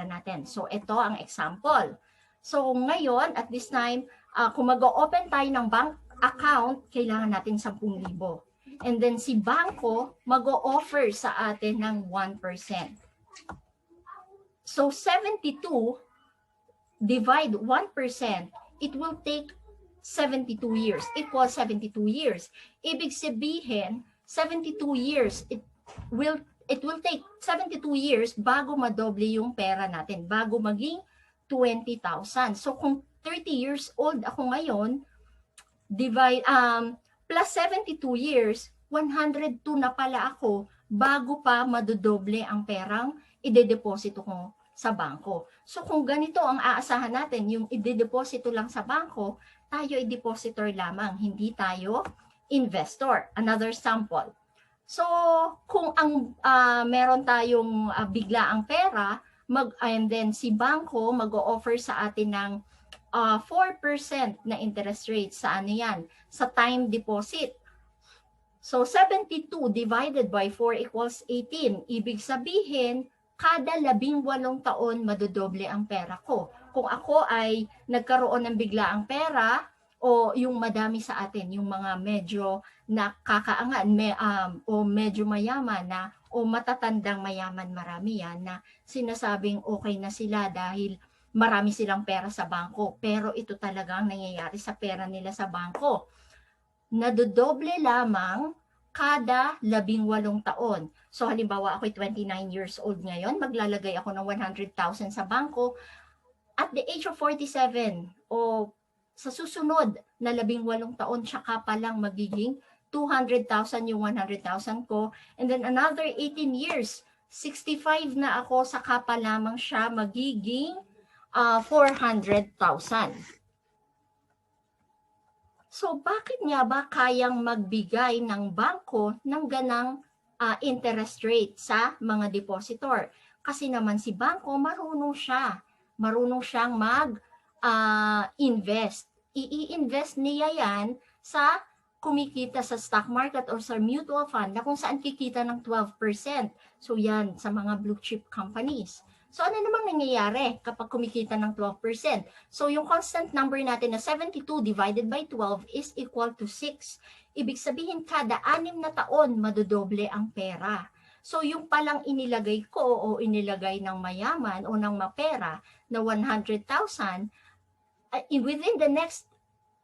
natin. So, ito ang example. So, ngayon, at this time, kung mag-open tayo ng bank account, kailangan natin 10,000. And then, si bangko, mag-o-offer sa atin ng 1%. So, 72 divide 1%, it will take 72 years. Equals 72 years. Ibig sabihin, 72 years, it will take 72 years bago madoble yung pera natin, bago maging 20,000. So kung 30 years old ako ngayon, divide plus 72 years, 102 na pala ako bago pa madodoble ang perang idedeposito ko sa bangko. So kung ganito ang aasahan natin, yung idedeposito lang sa bangko, tayo ay depositor lamang, hindi tayo investor. Another sample. So, kung ang meron tayong biglaang pera, and then si bangko mag-o-offer sa atin ng 4% na interest rate sa ano yan? Sa time deposit. So, 72 divided by 4 equals 18. Ibig sabihin, kada 18 taon madodoble ang pera ko. Kung ako ay nagkaroon ng biglaang pera, o yung madami sa atin, yung mga medyo nakakaangan, o medyo mayaman na, o matatandang mayaman, marami yan na sinasabing okay na sila dahil marami silang pera sa bangko. Pero ito talagang nangyayari sa pera nila sa bangko. Nadodoble lamang kada 18 taon. So halimbawa ako'y 29 years old ngayon, maglalagay ako ng 100,000 sa bangko. At the age of 47 o sa susunod na 18 taon, tsaka pa lang magiging 200,000 yung 100,000 ko. And then another 18 years, 65 na ako, saka pa lamang siya magiging 400,000. So bakit nga ba kayang magbigay ng bangko ng ganang interest rate sa mga depositor? Kasi naman si bangko marunong siyang invest. I-invest niya yan sa kumikita sa stock market or sa mutual fund na kung saan kikita ng 12%. So yan, sa mga blue chip companies. So ano namang nangyayari kapag kumikita ng 12%? So yung constant number natin na 72 divided by 12 is equal to 6. Ibig sabihin kada 6 na taon madodoble ang pera. So yung palang inilagay ko o inilagay ng mayaman o ng mapera na 100,000, within the next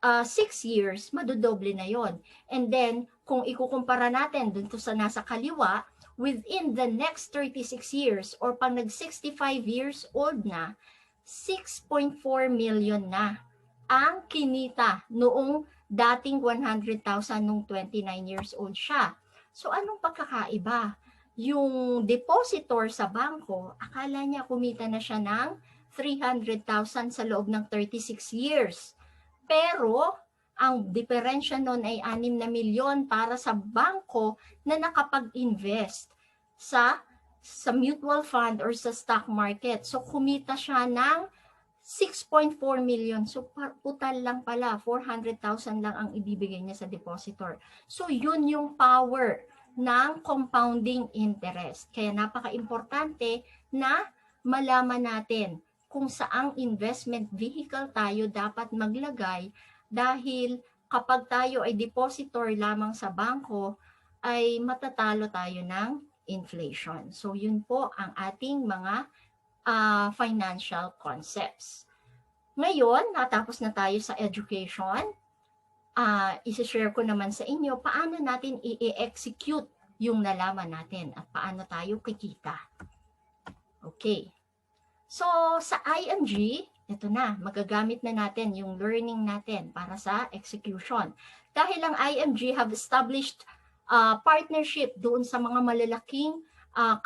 6 years, madodoble na yon. And then, kung ikukumpara natin dun to sa nasa kaliwa, within the next 36 years or pag nag-65 years old na, 6.4 million na ang kinita noong dating 100,000 nung 29 years old siya. So, anong pagkakaiba? Yung depositor sa bangko, akala niya kumita na siya ng 300,000 sa loob ng 36 years. Pero, ang diferensya nun ay 6 na milyon para sa bangko na nakapag-invest sa mutual fund or sa stock market. So, kumita siya ng 6.4 million. So, putal lang pala, 400,000 lang ang ibibigay niya sa depositor. So, yun yung power ng compounding interest. Kaya napaka-importante na malaman natin kung saang investment vehicle tayo dapat maglagay dahil kapag tayo ay depositor lamang sa bangko ay matatalo tayo ng inflation. So yun po ang ating mga financial concepts. Ngayon, natapos na tayo sa education. Isi-share ko naman sa inyo paano natin i-execute yung nalaman natin at paano tayo kikita. Okay. So, sa IMG, ito na, magagamit na natin yung learning natin para sa execution. Dahil ang IMG have established partnership doon sa mga malalaking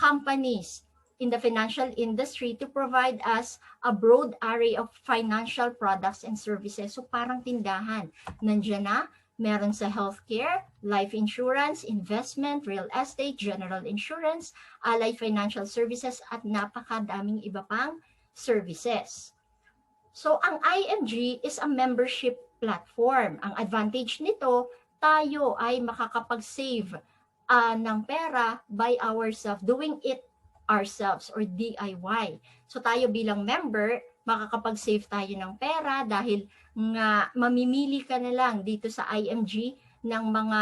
companies in the financial industry to provide us a broad array of financial products and services. So, parang tindahan. Nandiyan na, meron sa healthcare, life insurance, investment, real estate, general insurance, allied financial services, at napakadaming iba pang services. So, ang IMG is a membership platform. Ang advantage nito, tayo ay makakapag-save ng pera by ourselves, doing it ourselves or DIY. So tayo bilang member, makakapag-save tayo ng pera dahil nga mamimili ka na lang dito sa IMG ng mga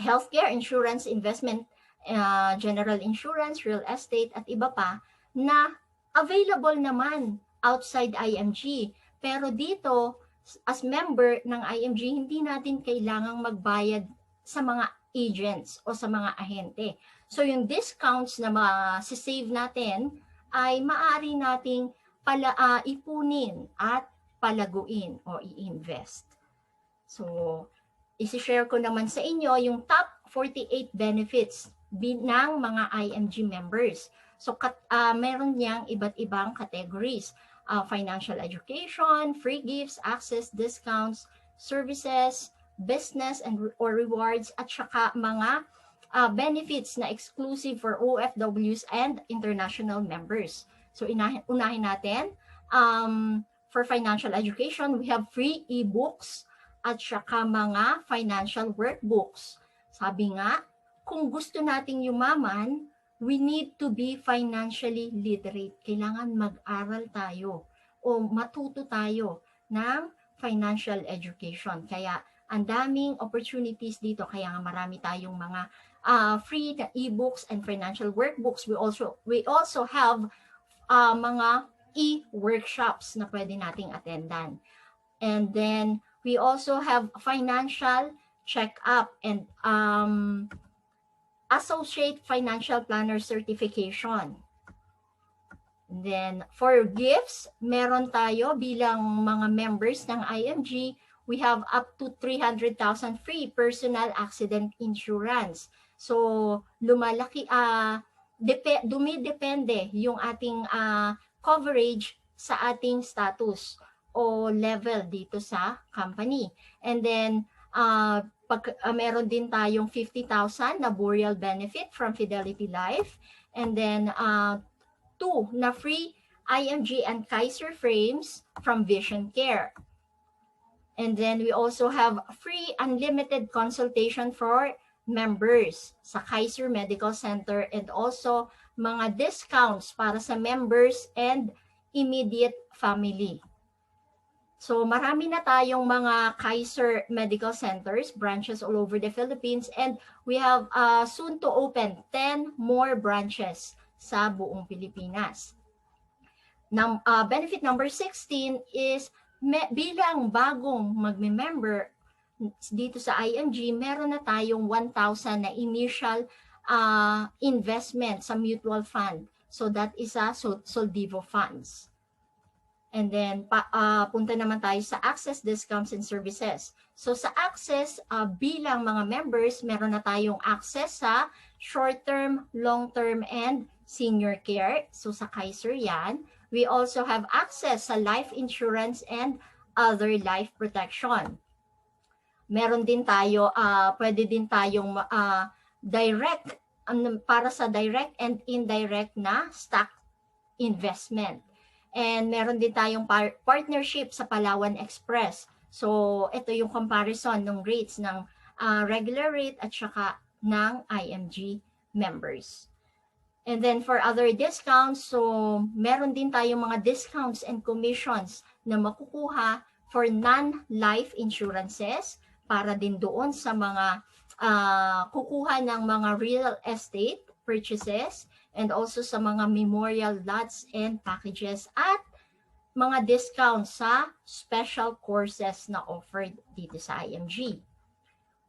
healthcare, insurance, investment, general insurance, real estate at iba pa na available naman outside IMG. Pero dito, as member ng IMG, hindi natin kailangang magbayad sa mga agents o sa mga ahente. So yung discounts na ma-save natin ay maaari nating ipunin at palaguin o i-invest. So, isi-share ko naman sa inyo yung top 48 benefits ng mga IMG members. So, meron niyang iba't ibang categories. Financial education, free gifts, access, discounts, services, business and or rewards, at saka mga benefits na exclusive for OFWs and international members. So, unahin natin. For financial education, we have free e-books at saka mga financial workbooks. Sabi nga, kung gusto nating yumaman, we need to be financially literate. Kailangan mag-aral tayo o matuto tayo ng financial education. Kaya ang daming opportunities dito. Kaya nga marami tayong mga free e-books and financial workbooks. We also have mga e-workshops na pwede nating attendan. And then we also have financial check-up and associate financial planner certification. And then for gifts, meron tayo bilang mga members ng IMG, we have up to 300,000 free personal accident insurance. So lumalaki, dumidepende yung ating coverage sa ating status o level dito sa company. And then meron din tayong 50,000 na burial benefit from Fidelity Life, and then 2 na free IMG and Kaiser frames from Vision Care. And then we also have free unlimited consultation for members sa Kaiser Medical Center, and also mga discounts para sa members and immediate family. So marami na tayong mga Kaiser Medical Centers, branches all over the Philippines, and we have soon to open 10 more branches sa buong Pilipinas. Benefit number 16 is bilang bagong magme-member dito sa IMG, meron na tayong 1,000 na initial investment sa mutual fund. So that is a Soldivo funds. And then, punta naman tayo sa access, discounts, and services. So sa access, bilang mga members, meron na tayong access sa short-term, long-term, and senior care. So sa Kaiser yan. We also have access sa life insurance and other life protection. Meron din tayo, pwede din tayong direct, para sa direct and indirect na stock investment. And meron din tayong partnership sa Palawan Express. So, ito yung comparison ng rates ng regular rate at saka ng IMG members. And then for other discounts, so meron din tayong mga discounts and commissions na makukuha for non-life insurances para din doon sa mga kukuha ng mga real estate purchases, and also sa mga memorial lots and packages, at mga discounts sa special courses na offered dito sa IMG.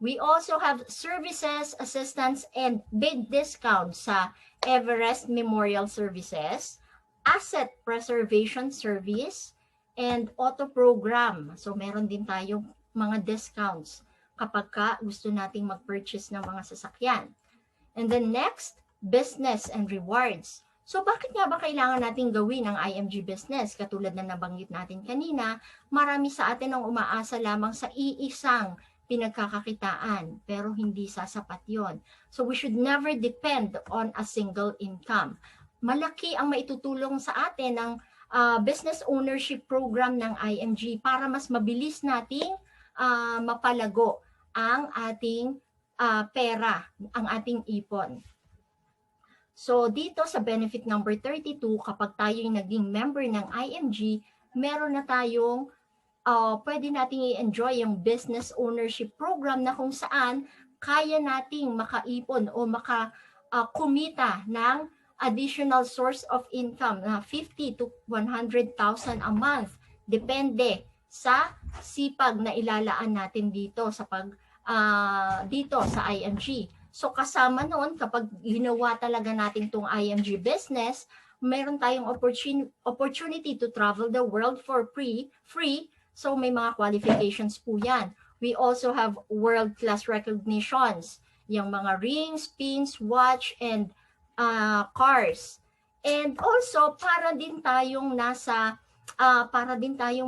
We also have services, assistance, and big discounts sa Everest Memorial Services, Asset Preservation Service, and Auto Program. So meron din tayong mga discounts kapag gusto nating mag-purchase ng mga sasakyan. And then next, business and rewards. So bakit nga ba kailangan natin gawin ang IMG business? Katulad na nabanggit natin kanina, marami sa atin ang umaasa lamang sa iisang pinagkakakitaan, pero hindi sasapat yon. So we should never depend on a single income. Malaki ang maitutulong sa atin ng business ownership program ng IMG para mas mabilis nating mapalago ang ating pera, ang ating ipon. So dito sa benefit number 32, kapag tayo yung naging member ng IMG, meron na tayong pwede nating i-enjoy yung business ownership program na kung saan kaya nating makaipon o kumita ng additional source of income na 50 to 100,000 a month. Depende sa sipag na ilalaan natin dito sa dito sa IMG. So kasama noon, kapag ginawa talaga natin tong IMG business, meron tayong opportunity to travel the world for free. So may mga qualifications po yan. We also have world-class recognitions, yung mga rings, pins, watch, and cars. And also, para din tayong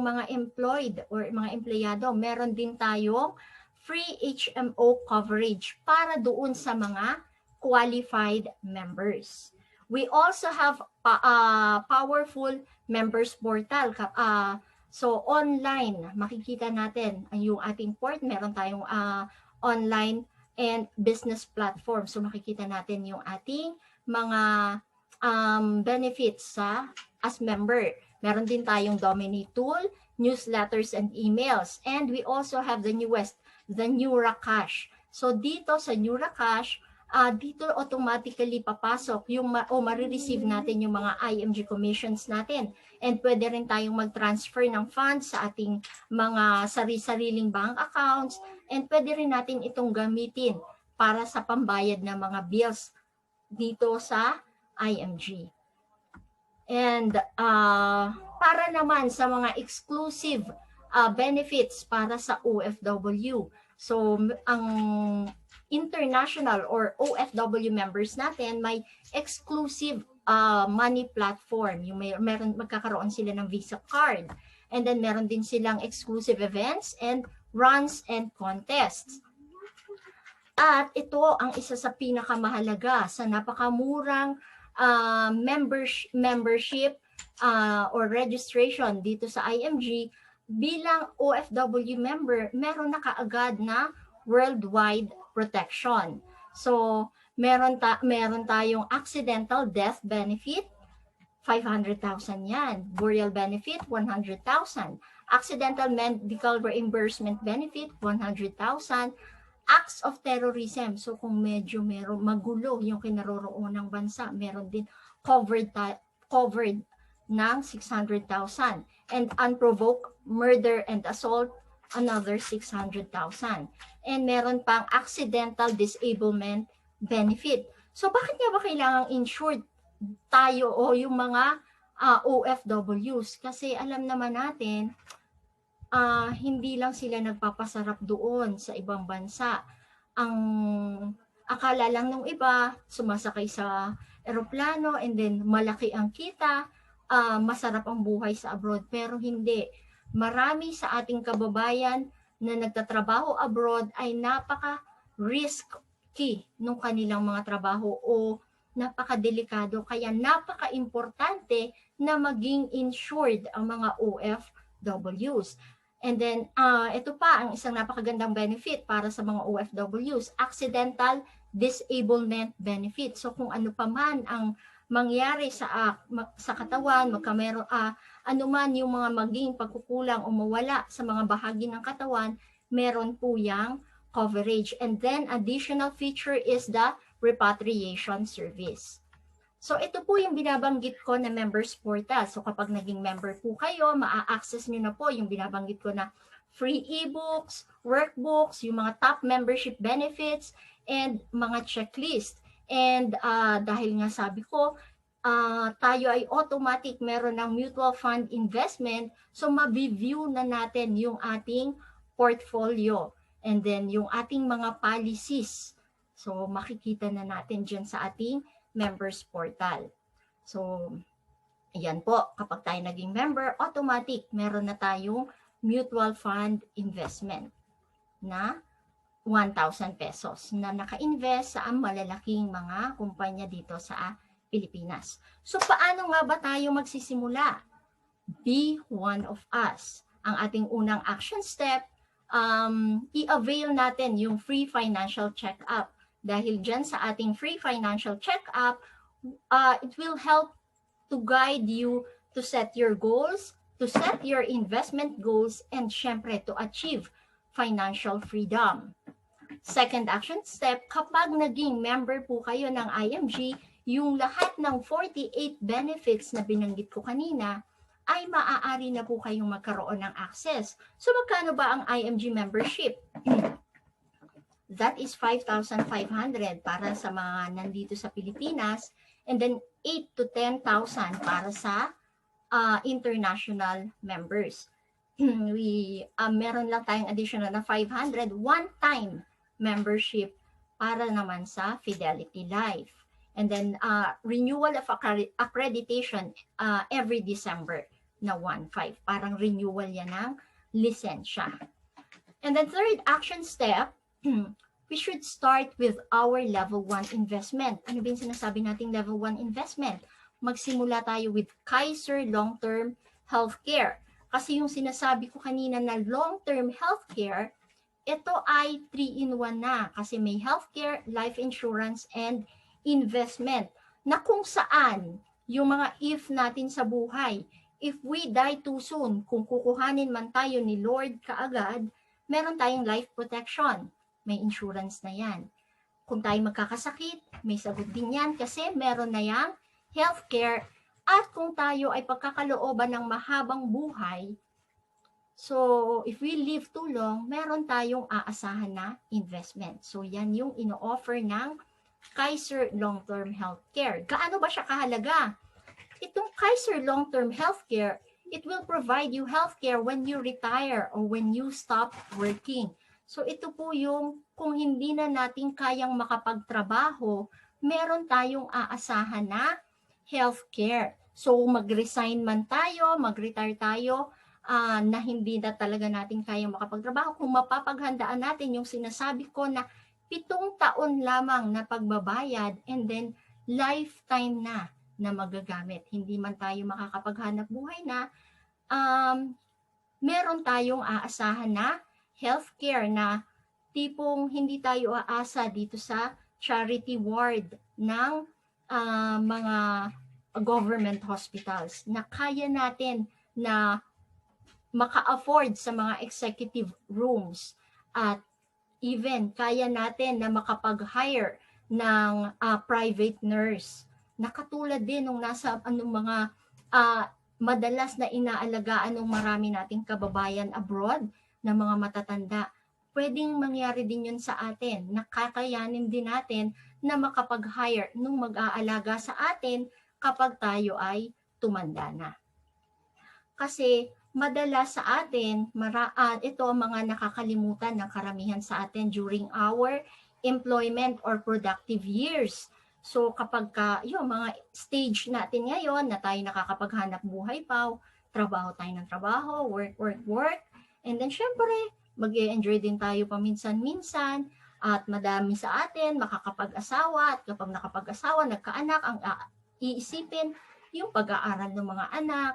mga employed or mga empleyado, meron din tayong free HMO coverage para doon sa mga qualified members. We also have powerful members portal. So online, makikita natin yung ating port. Meron tayong online and business platform. So makikita natin yung ating mga benefits as member. Meron din tayong Domini tool, newsletters and emails. And we also have the newest, the Nura Cash. So dito sa Nura Cash, dito automatically papasok yung marireceive natin yung mga IMG commissions natin. And pwede rin tayong mag-transfer ng funds sa ating mga sariling bank accounts. And pwede rin natin itong gamitin para sa pambayad ng mga bills dito sa IMG. And para naman sa mga exclusive benefits para sa OFW. So ang international or OFW members natin may exclusive money platform. Yung magkakaroon sila ng Visa card. And then meron din silang exclusive events and runs and contests. At ito ang isa sa pinakamahalaga sa napakamurang membership or registration dito sa IMG. Bilang OFW member, meron na kaagad na worldwide protection. So, meron tayong accidental death benefit, 500,000 yan. Burial benefit, 100,000. Accidental medical reimbursement benefit, 100,000. Acts of terrorism. So, kung medyo magulo yung kinaroroonan ng bansa, meron din covered ng 600,000. And unprovoked murder and assault, another 600,000. And meron pang accidental disablement benefit. So bakit nga ba kailangang insured tayo o yung mga OFWs? Kasi alam naman natin, hindi lang sila nagpapasarap doon sa ibang bansa. Ang akala lang ng iba, sumasakay sa eroplano and then malaki ang kita, masarap ang buhay sa abroad. Pero hindi. Marami sa ating kababayan na nagtatrabaho abroad ay napaka-risky nung kanilang mga trabaho o napaka-delikado. Kaya napaka-importante na maging insured ang mga OFWs. And then, ito pa ang isang napakagandang benefit para sa mga OFWs, accidental disablement benefit. So kung ano pa man ang mangyari sa katawan, anuman yung mga maging pagkukulang o mawala sa mga bahagi ng katawan, meron po yang coverage. And then additional feature is the repatriation service. So ito po yung binabanggit ko na members portal. So kapag naging member po kayo, maa-access nyo na po yung binabanggit ko na free e-books, workbooks, yung mga top membership benefits, and mga checklist. And dahil nga sabi ko, tayo ay automatic meron ng mutual fund investment, so ma-view na natin yung ating portfolio and then yung ating mga policies. So makikita na natin dyan sa ating members portal. So ayan po, kapag tayo naging member, automatic meron na tayong mutual fund investment na 1,000 pesos na naka-invest sa malalaking mga kumpanya dito sa Pilipinas. So paano nga ba tayo magsisimula? Be one of us. Ang ating unang action step, i-avail natin yung free financial check-up. Dahil dyan sa ating free financial check-up, It will help to guide you to set your goals, to set your investment goals, and syempre to achieve financial freedom. Second action step, kapag naging member po kayo ng IMG, yung lahat ng 48 benefits na binanggit ko kanina, ay maaari na po kayong magkaroon ng access. So magkano ba ang IMG membership? That is 5,500 para sa mga nandito sa Pilipinas, and then 8 to 10,000 para sa international members. Meron lang tayong additional na 500 one-time membership para naman sa Fidelity Life. And then renewal of accreditation every December na 1.5. Parang renewal yan ng lisensya. And then third action step, we should start with our level 1 investment. Ano ba yung sinasabi nating level 1 investment? Magsimula tayo with Kaiser Long-Term Healthcare. Kasi yung sinasabi ko kanina na long-term healthcare, ito ay 3-in-1 na. Kasi may healthcare, life insurance, and investment. Na kung saan yung mga if natin sa buhay, if we die too soon, kung kukuhanin man tayo ni Lord kaagad, meron tayong life protection. May insurance na yan. Kung tayo magkakasakit, may sagot din yan kasi meron na yang healthcare. At kung tayo ay pagkakalooban ng mahabang buhay, so if we live too long, meron tayong aasahan na investment. So yan yung ino-offer ng Kaiser Long-Term Healthcare. Gaano ba siya kahalaga? Itong Kaiser Long-Term Healthcare, it will provide you healthcare when you retire or when you stop working. So ito po yung kung hindi na natin kayang makapagtrabaho, meron tayong aasahan na healthcare. So mag-resign man tayo, mag-retire tayo, na hindi na talaga natin kayang makapagtrabaho, kung mapapaghandaan natin yung sinasabi ko na 7 taon lamang na pagbabayad and then lifetime na magagamit. Hindi man tayo makakapaghanap buhay na, meron tayong aasahan na healthcare na tipong hindi tayo aasa dito sa charity ward ng mga government hospitals na kaya natin na maka-afford sa mga executive rooms at even kaya natin na makapag-hire ng private nurse na katulad din nung nasa mga madalas na inaalagaan ng marami nating kababayan abroad na mga matatanda. Pwedeng mangyari din yun sa atin. Nakakayanin din natin na makapag-hire nung mag-aalaga sa atin kapag tayo ay tumanda na. Kasi madalas sa atin, ito ang mga nakakalimutan ng karamihan sa atin during our employment or productive years. So kapag yung mga stage natin ngayon na tayo nakakapaghanap buhay pa, trabaho tayo ng trabaho, work, and then syempre, mag-enjoy din tayo paminsan-minsan at madami sa atin makakapag-asawa at kapag nakapag-asawa, nagkaanak, ang iisipin yung pag-aaral ng mga anak,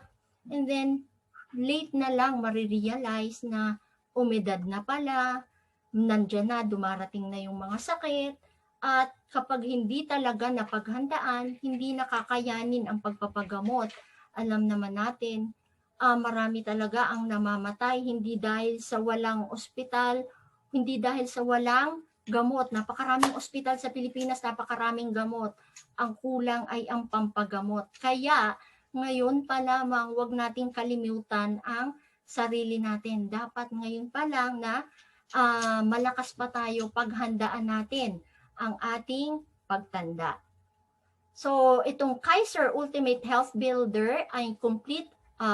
and then late na lang marirealize na umedad na pala, nandyan na, dumarating na yung mga sakit, at kapag hindi talaga napaghandaan, hindi nakakayanin ang pagpapagamot. Alam naman natin, marami talaga ang namamatay, hindi dahil sa walang ospital, hindi dahil sa walang gamot. Napakaraming ospital sa Pilipinas, napakaraming gamot. Ang kulang ay ang pampagamot. Kaya ngayon pa lamang, wag nating kalimutan ang sarili natin. Dapat ngayon pa lang na malakas pa tayo paghandaan natin ang ating pagtanda. So, itong Kaiser Ultimate Health Builder ay complete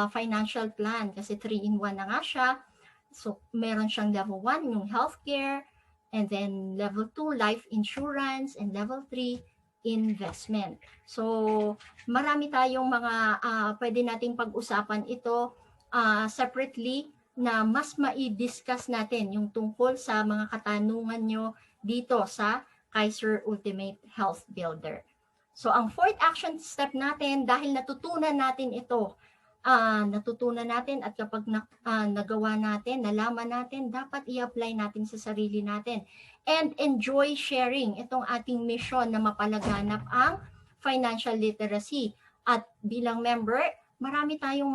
financial plan kasi 3-in-1 na nga siya. So, meron siyang level 1, yung healthcare, and then level 2, life insurance, and level 3, investment. So, marami tayong mga pwede nating pag-usapan ito separately na mas mai-discuss natin yung tungkol sa mga katanungan nyo dito sa Kaiser Ultimate Health Builder. So, ang fourth action step natin, dahil natutunan natin ito, at kapag nagawa natin, nalaman natin, dapat i-apply natin sa sarili natin. And enjoy sharing itong ating mission na mapalaganap ang financial literacy. At bilang member, marami tayong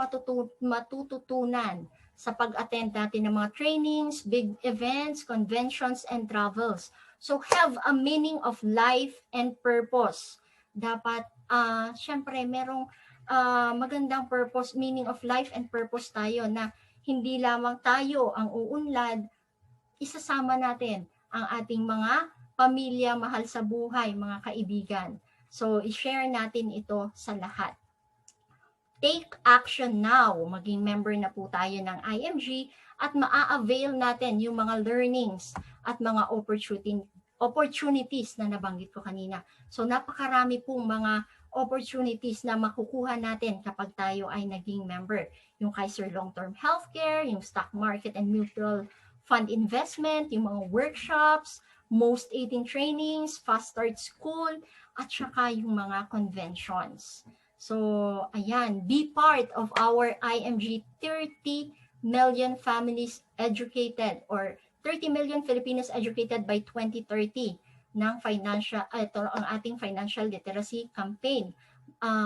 matututunan sa pag-attend natin ng mga trainings, big events, conventions, and travels. So have a meaning of life and purpose. Dapat, syempre, merong magandang purpose, meaning of life and purpose tayo na hindi lamang tayo ang uunlad, isasama natin ang ating mga pamilya, mahal sa buhay, mga kaibigan. So, i-share natin ito sa lahat. Take action now. Maging member na po tayo ng IMG at maa-avail natin yung mga learnings at mga opportunities na nabanggit ko kanina. So, napakarami pong mga opportunities na makukuha natin kapag tayo ay naging member. Yung Kaiser Long-Term Healthcare, yung stock market and mutual fund investment, yung mga workshops, most 18 trainings, fast start school, at saka yung mga conventions. So, ayan, be part of our IMG 30 million families educated or 30 million Filipinos educated by 2030 ng ito ang ating financial literacy campaign.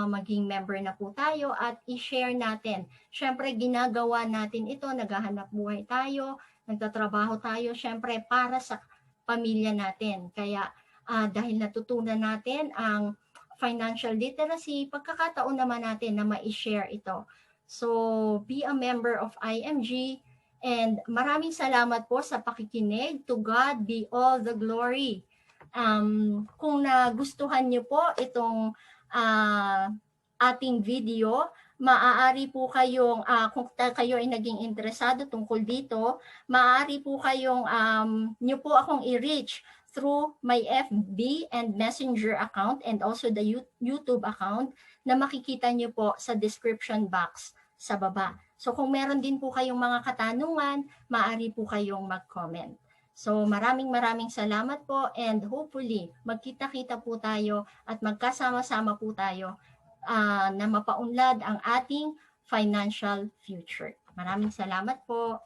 Maging member na po tayo at i-share natin. Syempre, ginagawa natin ito, naghahanap buhay tayo, nagtatrabaho tayo, syempre, para sa pamilya natin. Kaya, dahil natutunan natin ang financial literacy, pagkakataon naman natin na ma-share ito. So, be a member of IMG and maraming salamat po sa pakikinig. To God be all the glory. Kung nagustuhan niyo po itong ating video, maaari po kayong, kung kayo ay naging interesado tungkol dito, maaari po kayong, niyo po akong i-reach through my FB and Messenger account and also the YouTube account na makikita niyo po sa description box sa baba. So kung meron din po kayong mga katanungan, maaari po kayong mag-comment. So maraming salamat po and hopefully magkita-kita po tayo at magkasama-sama po tayo na mapaunlad ang ating financial future. Maraming salamat po.